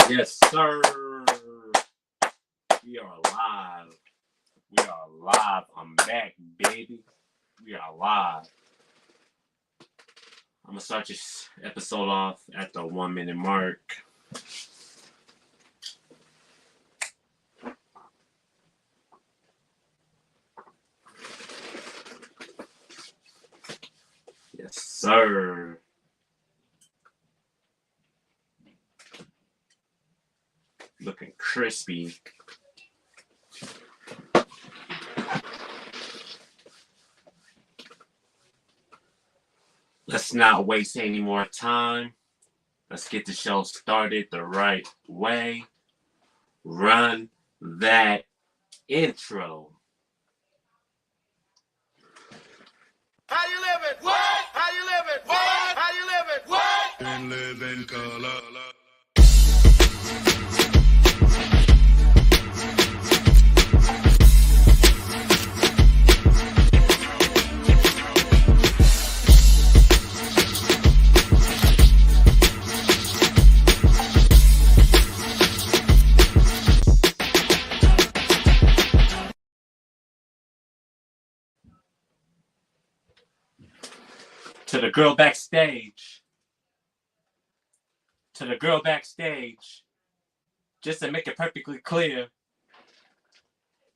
Yes, sir. We are live. We are live. I'm back, baby. We are live. I'm going to start this episode off at the 1 minute mark. Yes, sir. Looking crispy. Let's not waste any more time. Let's get the show started the right way. Run that intro. How you living? What? How you living? What? How you living? What? And live in color. To the girl backstage. To the girl backstage. Just to make it perfectly clear.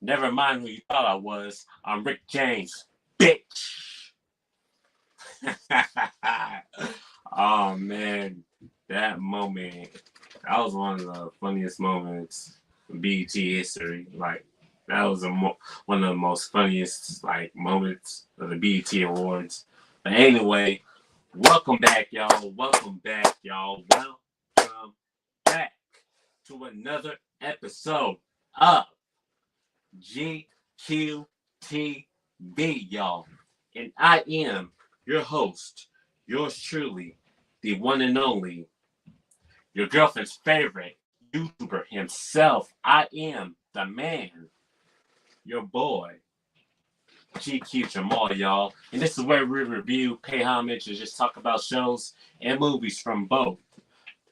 Never mind who you thought I was. I'm Rick James. Bitch. Oh, man. That moment. That was one of the funniest moments in BET history. Like, that was one of the most funniest moments of the BET Awards. But anyway, welcome back, y'all. Welcome back, y'all. Welcome back to another episode of GQTV, y'all. And I am your host, yours truly, the one and only, your girlfriend's favorite YouTuber himself. I am the man, your boy, GQ Jamal, y'all. And this is where we review, pay homage, and just talk about shows and movies from both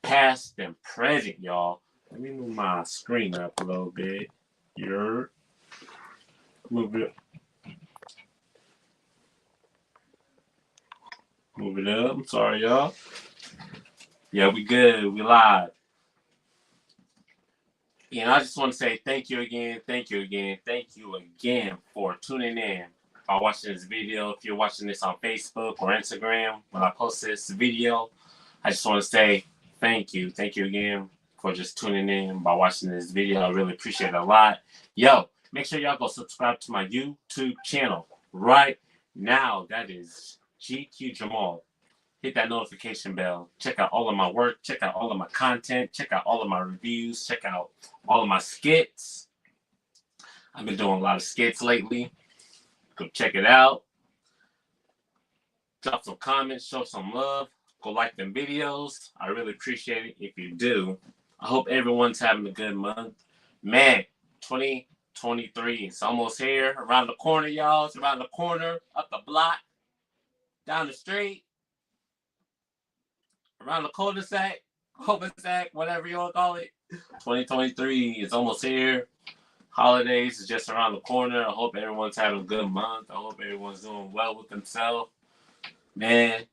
past and present, y'all. Let me move my screen up a little bit. Move it. Move it up. I'm sorry, y'all. Yeah, we good. We live. And I just want to say thank you again for tuning in. By watching this video, if you're watching this on Facebook or Instagram, when I post this video, I just want to say thank you. Thank you again for just tuning in by watching this video. I really appreciate it a lot. Yo, make sure y'all go subscribe to my YouTube channel right now. That is GQ Jamal. Hit that notification bell. Check out all of my work. Check out all of my content. Check out all of my reviews. Check out all of my skits. I've been doing a lot of skits lately. Go check it out. Drop some comments. Show some love. Go like them videos. I really appreciate it if you do. I hope everyone's having a good month. Man, 2023 is almost here. Around the corner, y'all. It's around the corner. Up the block. Down the street. Around the cul-de-sac, whatever you want to call it. 2023 is almost here. Holidays is just around the corner. I hope everyone's having a good month. I hope everyone's doing well with themselves. Man,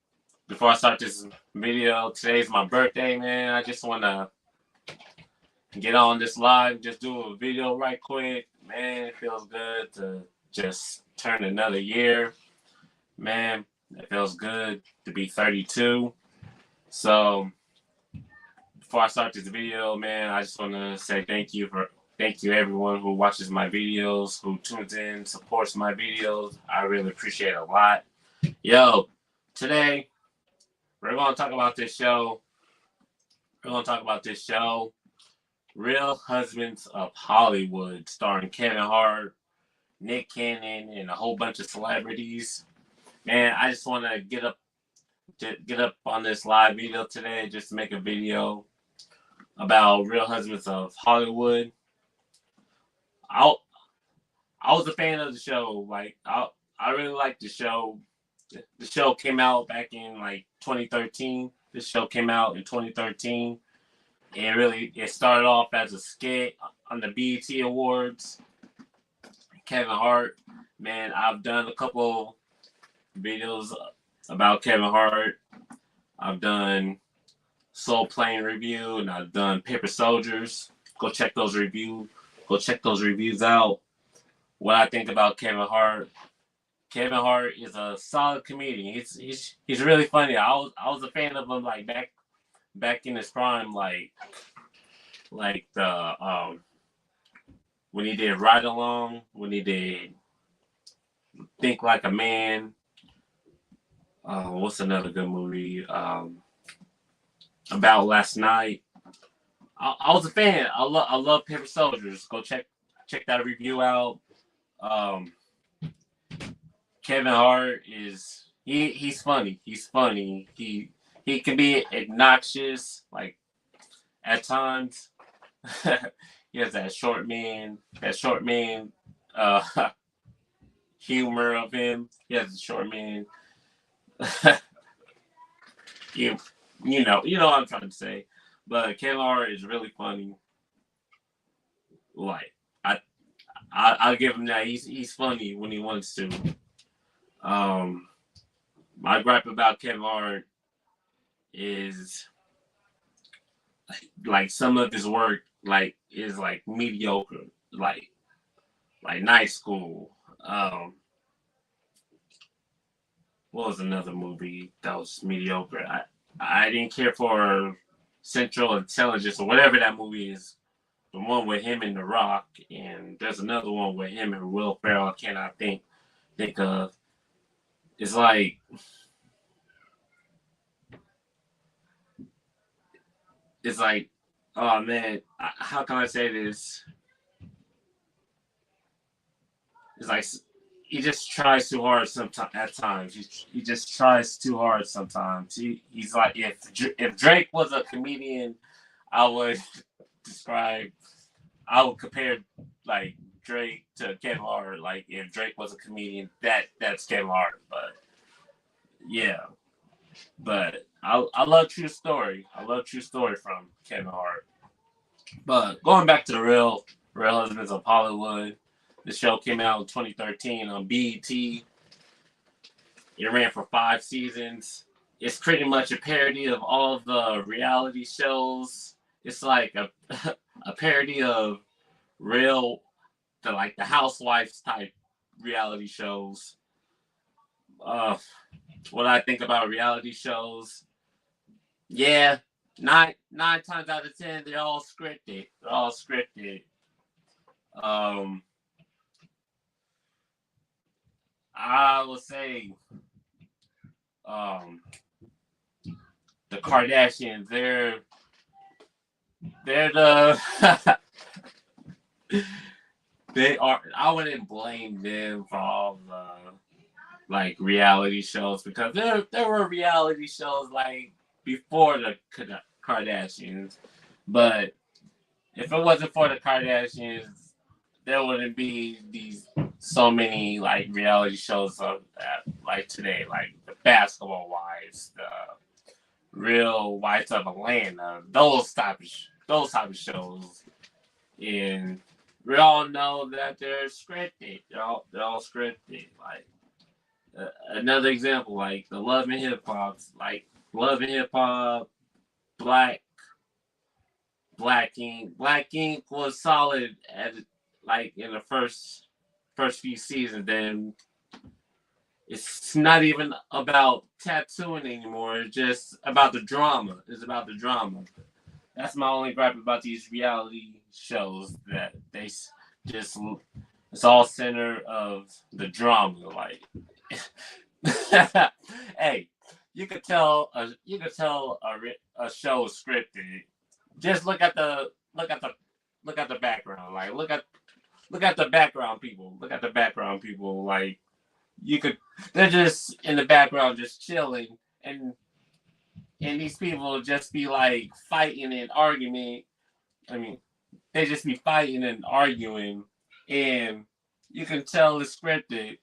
before I start this video, today's my birthday, man. I just want to get on this live, just do a video right quick. Man, it feels good to just turn another year. Man, it feels good to be 32. So, before I start this video, man, I just want to say thank you everyone who watches my videos, who tunes in, supports my videos. I really appreciate it a lot. Yo, today, we're going to talk about this show. Real Husbands of Hollywood, starring Kevin Hart, Nick Cannon, and a whole bunch of celebrities. Man, I just want to get up on this live video today just to make a video about Real Husbands of Hollywood. I was a fan of the show. I really liked the show. The show came out back in 2013. This show came out in 2013. it started off as a skit on the BET Awards. Kevin Hart, man, I've done a couple videos about Kevin Hart. I've done Soul Plane review, and I've done Paper Soldiers. Go check those reviews out. What I think about Kevin Hart. Kevin Hart is a solid comedian. He's really funny. I was a fan of him like back in his prime, like the when he did Ride Along, when he did Think Like a Man. What's another good movie? About Last Night. I was a fan. I love Paper Soldiers. Go check that review out. Kevin Hart is he's funny. He's funny. He can be obnoxious, like at times. He has that short man humor of him. He has a short man. you know what I'm trying to say. But Kevin Hart is really funny. Like I'll give him that. He's funny when he wants to. My gripe about Kevin Hart is like some of his work is mediocre, like Night School. What was another movie that was mediocre? I didn't care for Central Intelligence or whatever that movie is. The one with him and The Rock, and there's another one with him and Will Ferrell. I cannot think of. It's like oh man, how can I say this? It's like he just tries too hard sometimes. At times, he just tries too hard sometimes. He's like if Drake was a comedian, I would compare like Drake to Kevin Hart. Like if Drake was a comedian, that's Kevin Hart. But yeah, but I love True Story. I love True Story from Kevin Hart. But going back to the Real Husbands of Hollywood, the show came out in 2013 on BET. It ran for 5 seasons. It's pretty much a parody of all of the reality shows. It's like a parody of the Housewives type reality shows. What I think about reality shows, yeah, nine times out of 10, they're all scripted. I would say, the Kardashians, they're the they are. I wouldn't blame them for all the reality shows, because there were reality shows like before the Kardashians, but if it wasn't for the Kardashians, there wouldn't be so many reality shows of that today, like the Basketball Wives, the Real Wives of Atlanta, those type of shows, and we all know that they're scripted. They're all scripted. Another example, like the Love and Hip Hop, Black Ink. Black Ink was solid in the first few seasons. Then it's not even about tattooing anymore. It's just about the drama. That's my only gripe about these reality shows, that they just it's all center of the drama. Hey, you could tell a show is scripted. Just look at the background. Look at the background people. They're just in the background, just chilling, and these people just be fighting and arguing. I mean, they just be fighting and arguing, and you can tell it's scripted.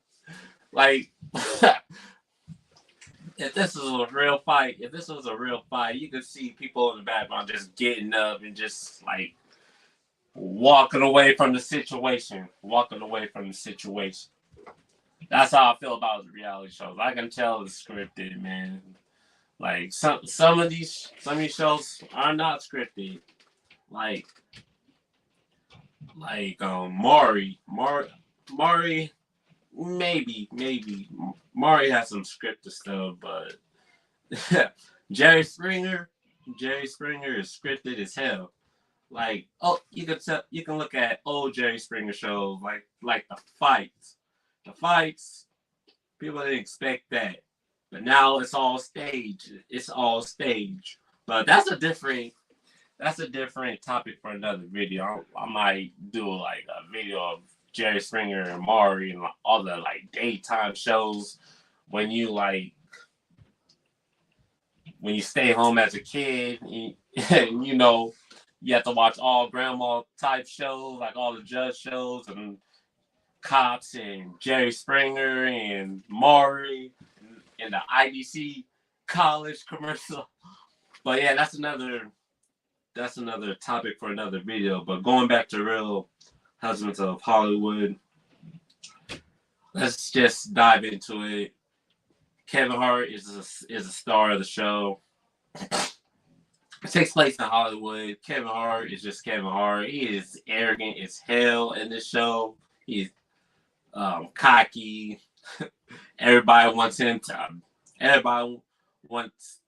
if this was a real fight, you could see people in the background just getting up and just like walking away from the situation. That's how I feel about the reality shows. I can tell it's scripted, man. Like some of these shows are not scripted. Like Maury, maybe Maury has some scripted stuff, but Jerry Springer, is scripted as hell. Like, oh, you can look at old Jerry Springer shows, like the fights. The fights, people didn't expect that, but now it's all stage. But that's a different topic for another video. I might do like a video of Jerry Springer and Maury and all the like daytime shows when you stay home as a kid and you know you have to watch all grandma type shows, like all the judge shows and cops and Jerry Springer and Maury and the IDC college commercial. But yeah, that's another topic for another video. But going back to Real Husbands of Hollywood, let's just dive into it. Kevin Hart is a star of the show. It takes place in Hollywood. Kevin Hart is just Kevin Hart. He is arrogant as hell in this show. He's cocky. Everybody wants him to. Everybody wants.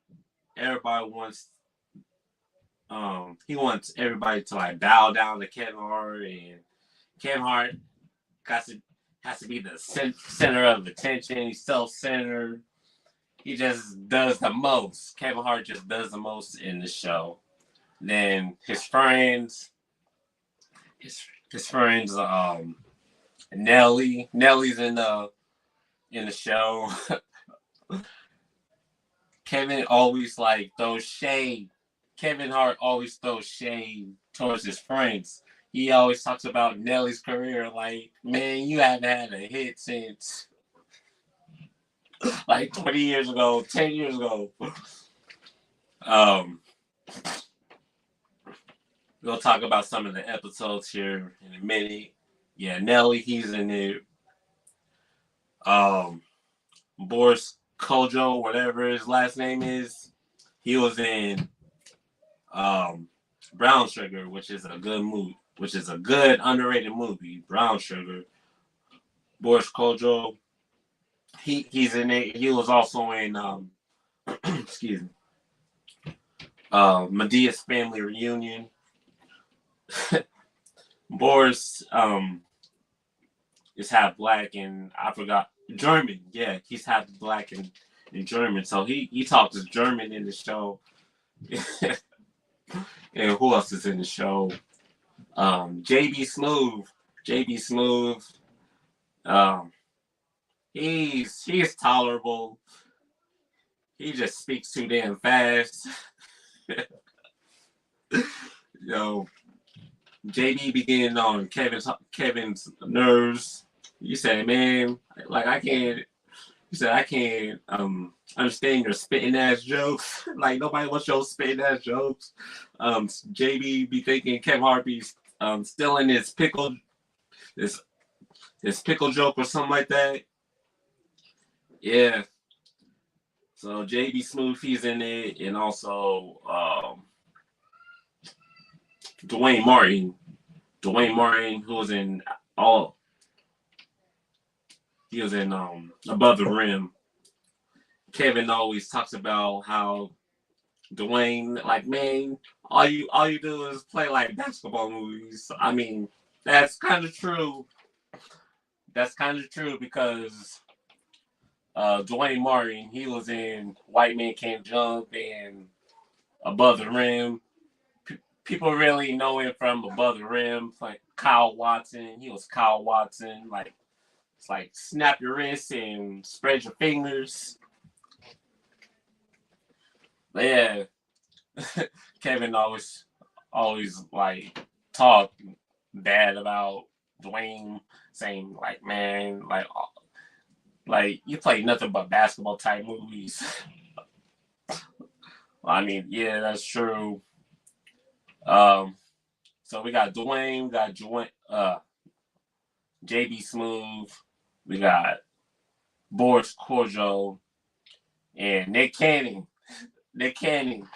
He wants everybody to like bow down to Kevin Hart, and Kevin Hart has to be the center of attention. He's self-centered. He just does the most. Kevin Hart just does the most in the show. Then his friends, Nellie's in the show. Kevin always like throws shade. Kevin Hart always throws shade towards his friends. He always talks about Nellie's career like, man, you haven't had a hit since like 20 years ago, 10 years ago. We'll talk about some of the episodes here in a minute. Yeah, Nelly, he's in there. Boris Kojo, whatever his last name is, he was in Brown Sugar, which is a good underrated movie. Brown Sugar. Boris Kojo, he's in it. He was also in excuse me, Medea's Family Reunion. Boris is half black and I forgot German. Yeah, he's half black and German. So he talks German in the show. And who else is in the show? JB Smooth. He's tolerable. He just speaks too damn fast. Yo, JB beginning on Kevin's nerves. You say, man, like I can't. You said I can't understand your spitting ass jokes. Like nobody wants your spitting ass jokes. JB be thinking Kevin Hart be stealing his pickle joke or something like that. Yeah. So JB Smooth, he's in it, and also Dwayne Martin, who was in he was in Above the Rim. Kevin always talks about how Dwayne, like, man, all you do is play like basketball movies. I mean, that's kind of true. Because Dwayne Martin, he was in White Man Can't Jump and Above the Rim. People really know him from Above the Rim, like Kyle Watson. He was Kyle Watson. Like, it's like snap your wrists and spread your fingers. But yeah, Kevin always like talk bad about Dwayne, saying like, man, like Like, you play nothing but basketball type movies. I mean, yeah, that's true. So we got Dwayne, we got JB Smooth, we got Boris Corjo, and Nick Cannon. Nick Cannon,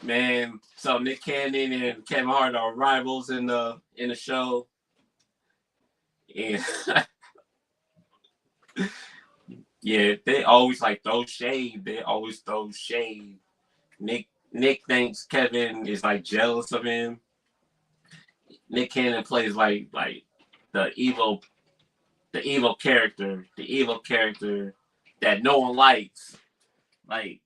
man. So Nick Cannon and Kevin Hart are rivals in the show, and yeah, they always like throw shade. They always throw shade. Nick thinks Kevin is like jealous of him. Nick Cannon plays like the evil the evil character that no one likes. Like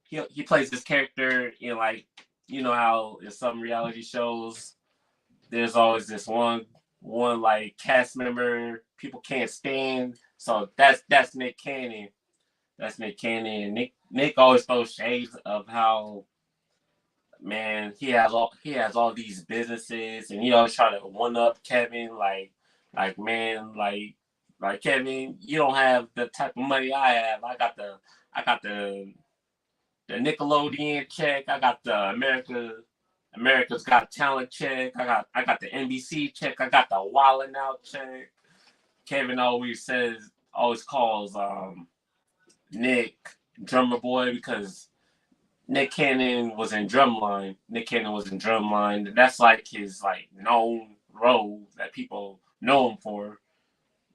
he plays this character in, like, you know how in some reality shows there's always this one like cast member people can't stand. So that's Nick Cannon. That's Nick Cannon. Nick always throws shades of how, man, he has all these businesses, and he always try to one up Kevin. Like man, like Kevin, you don't have the type of money I have. I got the Nickelodeon check. I got the America's Got Talent check. I got the NBC check. I got the Wildin' Out check. Kevin always calls Nick Drummer Boy, because Nick Cannon was in Drumline. That's like his like known role that people know him for.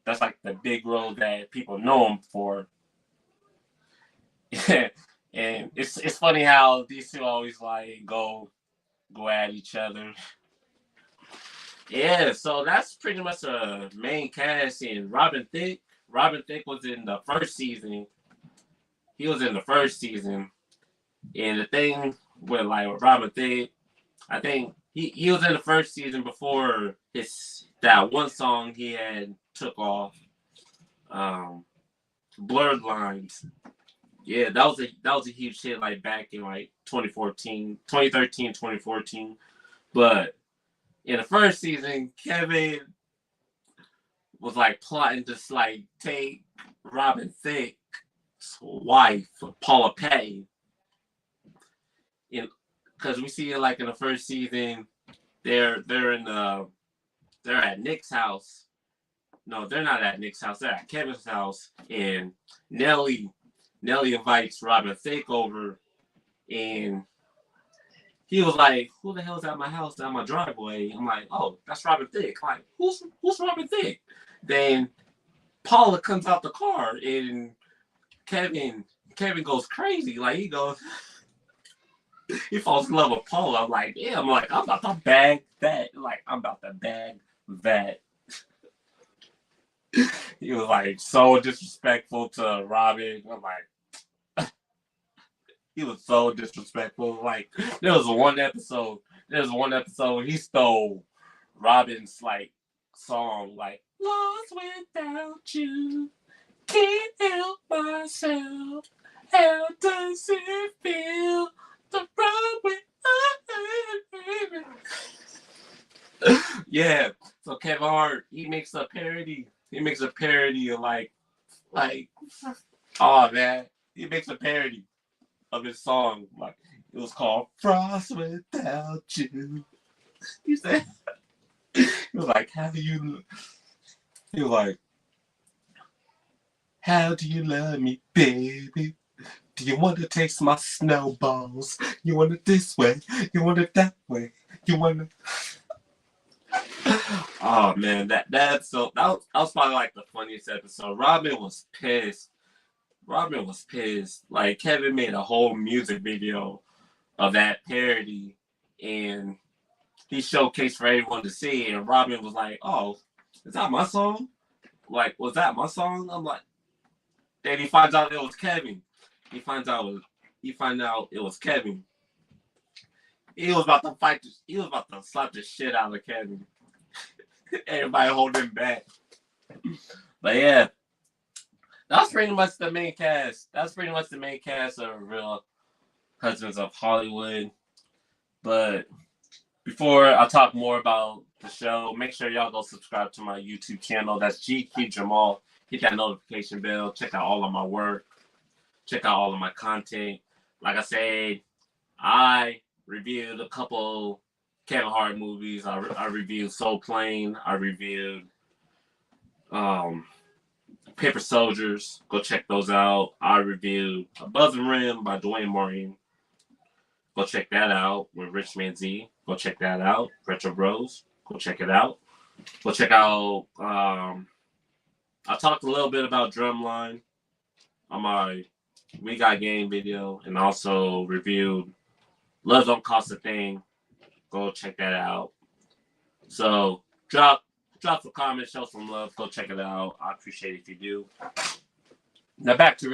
That's like the big role that people know him for. And it's funny how these two always like go at each other. Yeah, so that's pretty much the main cast. And Robin Thicke was in the first season. He was in the first season. And the thing with like Robin Thicke, I think he was in the first season before that one song he had took off, Blurred Lines. Yeah, that was a huge hit like back in like 2013, 2014. But in the first season, Kevin was like plotting to like take Robin Thicke's wife, Paula Patton. Because we see it like in the first season, they're at Nick's house. No, they're not at Nick's house. They're at Kevin's house, and Nelly invites Robin Thicke over, and he was like, "Who the hell's at my house, down my driveway?" I'm like, "Oh, that's Robin Thicke." I'm like, who's Robin Thicke? Then Paula comes out the car, and Kevin goes crazy. Like he falls in love with Paula. I'm like, yeah. I'm like, I'm about to bag that. Like, I'm about to bag that. He was like so disrespectful to Robin. I'm like, he was so disrespectful. Like, there was one episode he stole Robin's like song, like "Lost Without You, Can't Help Myself. How does it feel to run with?" Yeah. So Kevin Hart, he makes a parody. Of like, oh man, he makes a parody of his song. Like, it was called "Frost Without You." He said, he was like, "How do you?" He was like, "How do you love me, baby? Do you want to taste my snowballs? You want it this way? You want it that way? You want it?" Oh man, that was probably like the funniest episode. Robin was pissed. Like, Kevin made a whole music video of that parody, and he showcased for everyone to see. And Robin was like, "Oh, is that my song? Like, was that my song?" I'm like, then he finds out it was Kevin. He finds out it was Kevin. He was about to fight. He was about to slap the shit out of Kevin. Everybody holding him back. But yeah, that's pretty much the main cast. Of Real Husbands of Hollywood. But before I talk more about the show, make sure y'all go subscribe to my YouTube channel. That's GQ Jamal. hit that notification bell. Check out all of my work. Check out all of my content. Like I said, I reviewed a couple Kevin Hart movies. I reviewed Soul Plane. I reviewed Paper Soldiers. Go check those out. I reviewed A Buzzing Rim by Dwayne Martin. Go check that out with Rich Man Z. Go check that out. Retro Bros. Go check it out. Go check out. I talked a little bit about Drumline on my We Got Game video, and also reviewed Love Don't Cost a Thing. Go check that out. So drop some comments, show some love. Go check it out. I appreciate it if you do. Now back to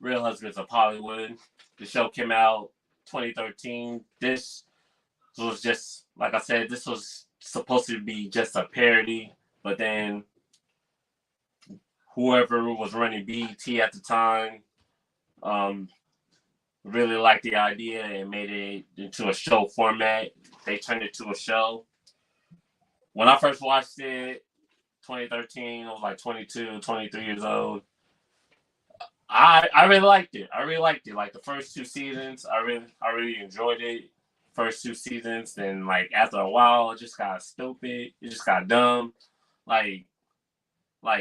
Real Husbands of Hollywood. The show came out 2013. This was just, like I said, this was supposed to be just a parody, but then whoever was running BET at the time really liked the idea and made it into a show format. They turned it to a show. When I first watched it, 2013, I was like 22, 23 years old. I really liked it. Like the first two seasons, I really enjoyed it. First two seasons, then like after a while, it just got stupid. It just got dumb. Like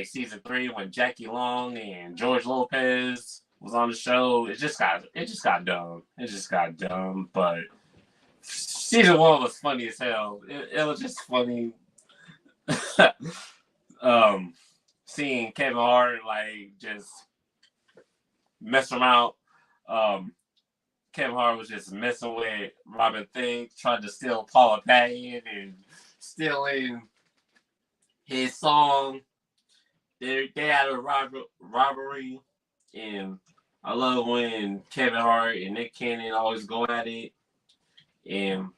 season 3 when Jackie Long and George Lopez was on the show, it just got dumb. It just got dumb. But season 1 was funny as hell. It was just funny. Seeing Kevin Hart like just mess around. Kevin Hart was just messing with Robin Thicke, trying to steal Paula Patton and stealing his song. They had a rivalry, and I love when Kevin Hart and Nick Cannon always go at it. And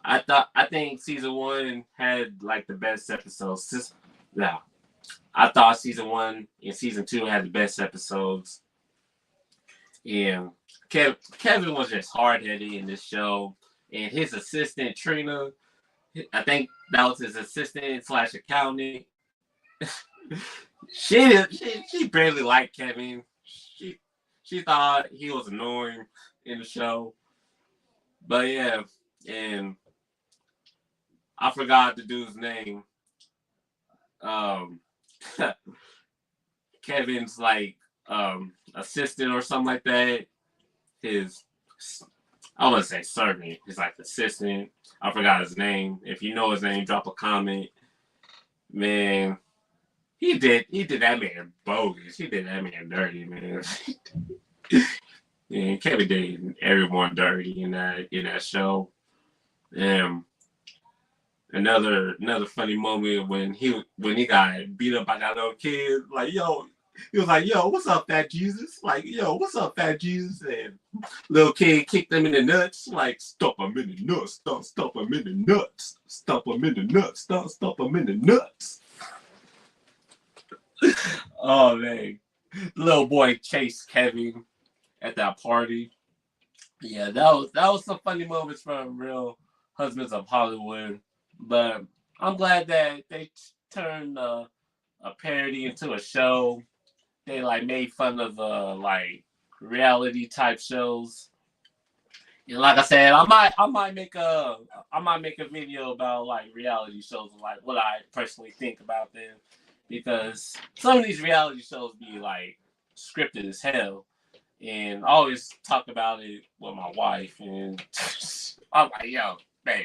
I think season 1 had like the best episodes. Yeah, I thought season 1 and season 2 had the best episodes. And Kevin was just hard-headed in this show, and his assistant Trina, I think that was his assistant / accountant. she barely liked Kevin. She thought he was annoying in the show. But yeah, and I forgot the dude's name. Kevin's like assistant or something like that. I wouldn't say servant. He's like assistant. I forgot his name. If you know his name, drop a comment. Man, he did that man bogus. He did that man dirty, man. Yeah, Kevin did everyone dirty in that show. Another funny moment when he got beat up by that little kid, like, yo, he was like, yo, what's up, Fat Jesus? Like, yo, what's up, Fat Jesus? And little kid kicked him in the nuts, like, stop him in the nuts, stop him in the nuts, stop him in the nuts, stop him in the nuts. Oh man, little boy chased Kevin at that party. Yeah, that was some funny moments from Real Husbands of Hollywood. But I'm glad that they turned a parody into a show. They like made fun of like reality type shows. And like I said, I might make a video about like reality shows and like what I personally think about them, because some of these reality shows be like scripted as hell. And I always talk about it with my wife, and I'm like, yo, man,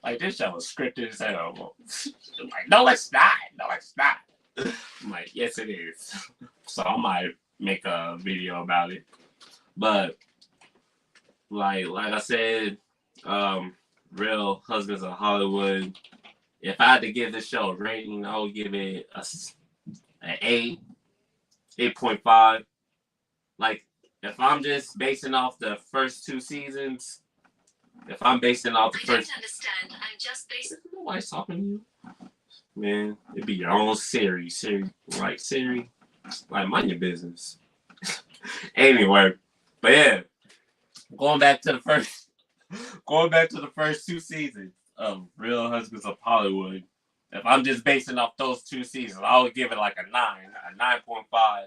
like this show is scripted as hell. I'm like, no, it's not. I'm like, yes, it is. So I might make a video about it. But like I said, Real Husbands of Hollywood. If I had to give this show a rating, I would give it an 8.5. Like, if I'm just basing off the first 2 seasons, if I'm basing off the first... I don't understand. I'm just basing... Nobody's talking to you. Man, it'd be your own Siri. Like, mind your business. Anyway, but yeah, going back to the first 2 seasons of Real Husbands of Hollywood. If I'm just basing off those 2 seasons, I would give it like a 9.5.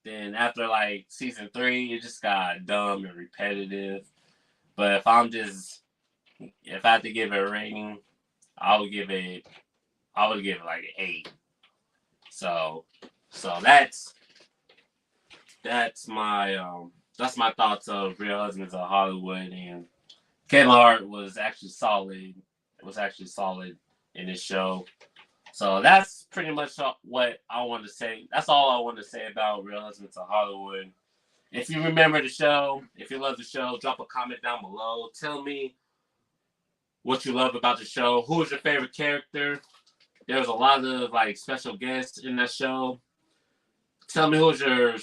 Then after like season 3, it just got dumb and repetitive. But if I had to give it a rating, I would give it like an 8. So that's my thoughts of Real Husbands of Hollywood, and Kevin Hart was actually solid. It was actually solid in this show. So that's pretty much what I want to say. That's all I want to say about Real Husbands of Hollywood. If you remember the show, if you love the show, drop a comment down below. Tell me what you love about the show. Who is your favorite character? There was a lot of like special guests in that show. Tell me who's your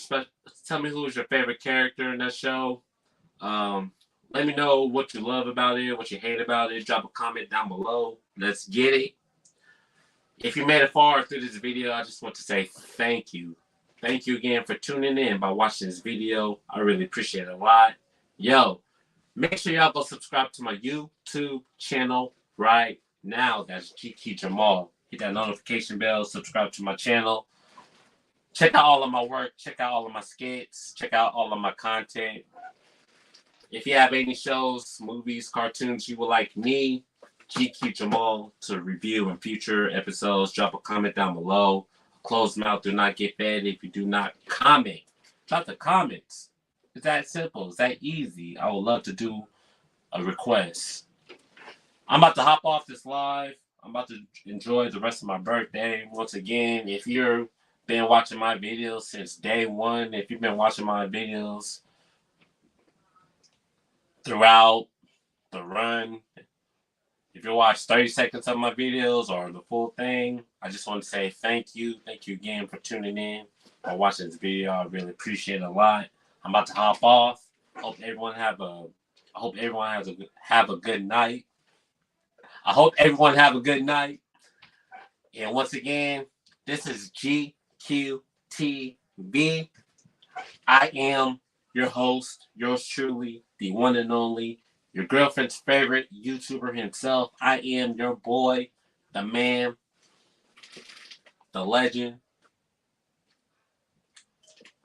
favorite character in that show. Let me know what you love about it, what you hate about it. Drop a comment down below. Let's get it. If you made it far through this video, I just want to say thank you. Thank you again for tuning in by watching this video. I really appreciate it a lot. Yo, make sure y'all go subscribe to my YouTube channel right now. That's GQ Jamal. Hit that notification bell. Subscribe to my channel. Check out all of my work. Check out all of my skits. Check out all of my content. If you have any shows, movies, cartoons you would like me, GQ Jamal, to review in future episodes, drop a comment down below. Closed mouth do not get fed if you do not comment. Drop the comments. It's that simple. It's that easy. I would love to do a request. I'm about to hop off this live. I'm about to enjoy the rest of my birthday. Once again, if you've been watching my videos since day one, if you've been watching my videos throughout the run, if you watch 30 seconds of my videos or the full thing, I just want to say thank you. Thank you again for tuning in or watching this video. I really appreciate it a lot. I'm about to hop off. I hope everyone have a good night. I hope everyone have a good night. And once again, this is GQTV. I am your host, yours truly, the one and only, your girlfriend's favorite YouTuber himself. I am your boy, the man, the legend.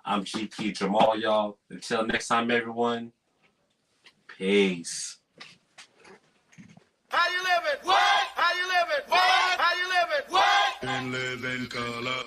I'm GQ Jamal, y'all. Until next time, everyone. Peace. How you living? What? How you living? What? How you living? What? And live in color.